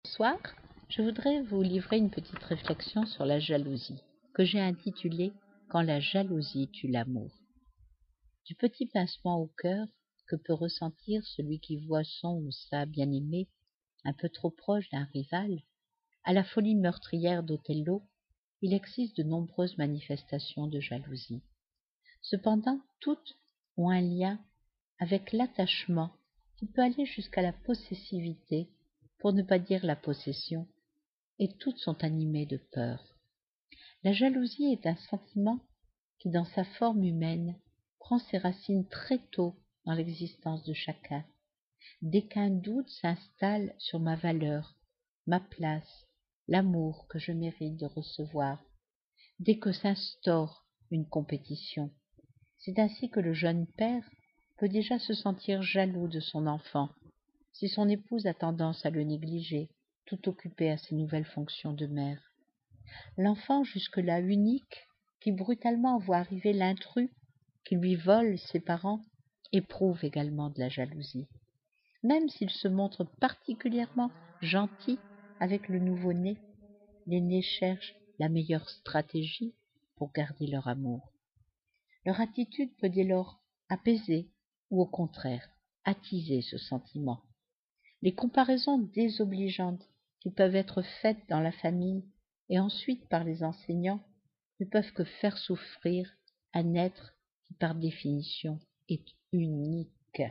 Bonsoir, je voudrais vous livrer une petite réflexion sur la jalousie, que j'ai intitulée « Quand la jalousie tue l'amour ». Du petit pincement au cœur que peut ressentir celui qui voit son ou sa bien-aimée un peu trop proche d'un rival, à la folie meurtrière d'Othello, il existe de nombreuses manifestations de jalousie. Cependant, toutes ont un lien avec l'attachement qui peut aller jusqu'à la possessivité, pour ne pas dire la possession, et toutes sont animées de peur. La jalousie est un sentiment qui, dans sa forme humaine, prend ses racines très tôt dans l'existence de chacun. Dès qu'un doute s'installe sur ma valeur, ma place, l'amour que je mérite de recevoir, dès que s'instaure une compétition, c'est ainsi que le jeune père peut déjà se sentir jaloux de son enfant, si son épouse a tendance à le négliger, tout occupé à ses nouvelles fonctions de mère. L'enfant jusque-là unique, qui brutalement voit arriver l'intrus, qui lui vole ses parents, éprouve également de la jalousie. Même s'il se montre particulièrement gentil avec le nouveau-né, l'aîné cherche la meilleure stratégie pour garder leur amour. Leur attitude peut dès lors apaiser ou au contraire attiser ce sentiment. Les comparaisons désobligeantes qui peuvent être faites dans la famille et ensuite par les enseignants ne peuvent que faire souffrir un être qui par définition est unique,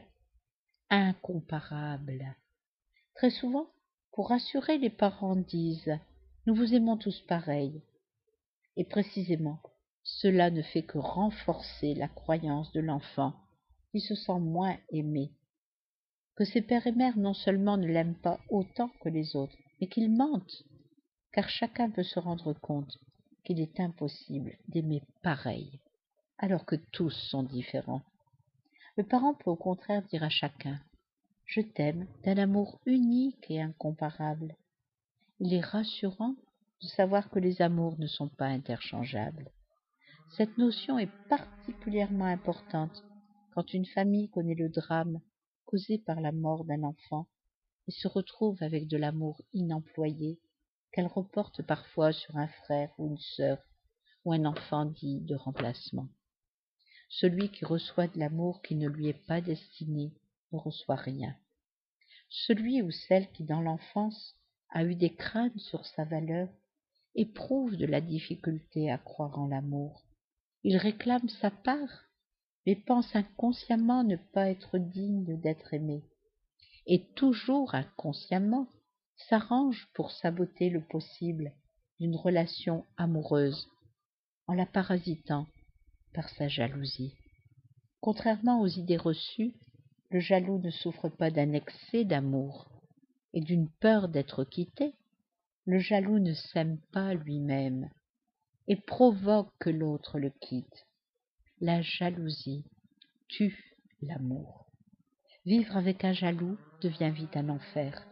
incomparable. Très souvent, pour rassurer, les parents disent « Nous vous aimons tous pareils ». Et précisément, cela ne fait que renforcer la croyance de l'enfant qui se sent moins aimé, que ses pères et mères non seulement ne l'aiment pas autant que les autres, mais qu'ils mentent, car chacun peut se rendre compte qu'il est impossible d'aimer pareil, alors que tous sont différents. Le parent peut au contraire dire à chacun « Je t'aime » d'un amour unique et incomparable. Il est rassurant de savoir que les amours ne sont pas interchangeables. Cette notion est particulièrement importante quand une famille connaît le drame causé par la mort d'un enfant et se retrouve avec de l'amour inemployé qu'elle reporte parfois sur un frère ou une sœur ou un enfant dit de remplacement. Celui qui reçoit de l'amour qui ne lui est pas destiné ne reçoit rien. Celui ou celle qui dans l'enfance a eu des craintes sur sa valeur éprouve de la difficulté à croire en l'amour. Il réclame sa part, mais pense inconsciemment ne pas être digne d'être aimé, et toujours inconsciemment s'arrange pour saboter le possible d'une relation amoureuse en la parasitant par sa jalousie. Contrairement aux idées reçues, le jaloux ne souffre pas d'un excès d'amour et d'une peur d'être quitté. Le jaloux ne s'aime pas lui-même et provoque que l'autre le quitte. La jalousie tue l'amour. Vivre avec un jaloux devient vite un enfer.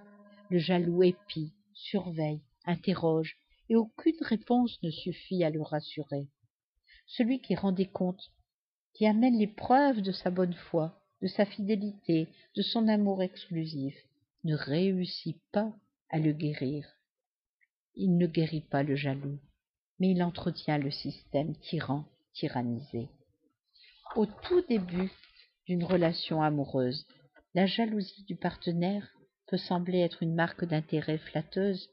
Le jaloux épie, surveille, interroge, et aucune réponse ne suffit à le rassurer. Celui qui rend des comptes, qui amène les preuves de sa bonne foi, de sa fidélité, de son amour exclusif, ne réussit pas à le guérir. Il ne guérit pas le jaloux, mais il entretient le système tyrannisé. Au tout début d'une relation amoureuse, la jalousie du partenaire peut sembler être une marque d'intérêt flatteuse,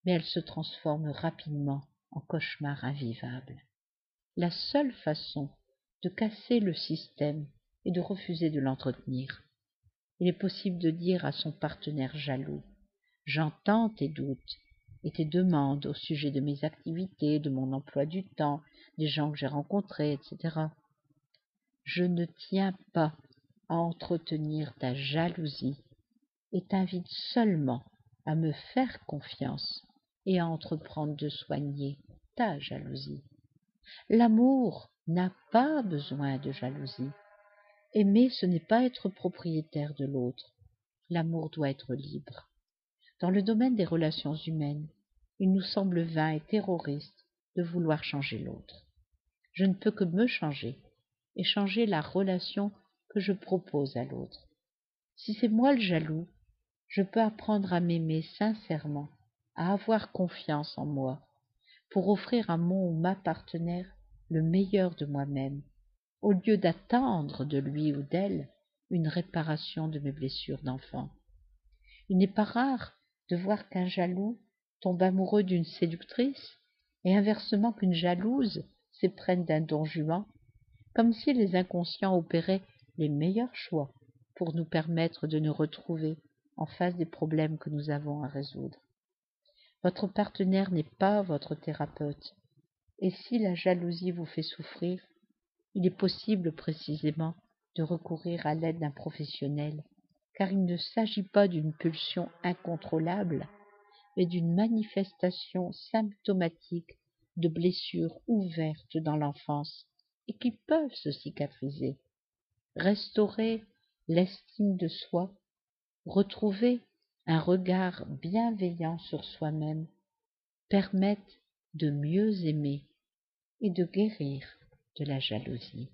mais elle se transforme rapidement en cauchemar invivable. La seule façon de casser le système est de refuser de l'entretenir. Il est possible de dire à son partenaire jaloux « J'entends tes doutes et tes demandes au sujet de mes activités, de mon emploi du temps, des gens que j'ai rencontrés, etc. Je ne tiens pas à entretenir ta jalousie et t'invite seulement à me faire confiance et à entreprendre de soigner ta jalousie. L'amour n'a pas besoin de jalousie. Aimer, ce n'est pas être propriétaire de l'autre. L'amour doit être libre. Dans le domaine des relations humaines, il nous semble vain et terroriste de vouloir changer l'autre. Je ne peux que me changer et changer la relation que je propose à l'autre. Si c'est moi le jaloux, je peux apprendre à m'aimer sincèrement, à avoir confiance en moi, pour offrir à mon ou ma partenaire le meilleur de moi-même, au lieu d'attendre de lui ou d'elle une réparation de mes blessures d'enfant. Il n'est pas rare de voir qu'un jaloux tombe amoureux d'une séductrice et inversement qu'une jalouse s'éprenne d'un don juan, comme si les inconscients opéraient les meilleurs choix pour nous permettre de nous retrouver en face des problèmes que nous avons à résoudre. Votre partenaire n'est pas votre thérapeute, et si la jalousie vous fait souffrir, il est possible précisément de recourir à l'aide d'un professionnel, car il ne s'agit pas d'une pulsion incontrôlable, mais d'une manifestation symptomatique de blessures ouvertes dans l'enfance et qui peuvent se cicatriser. Restaurer l'estime de soi, retrouver un regard bienveillant sur soi-même, permettent de mieux aimer et de guérir de la jalousie.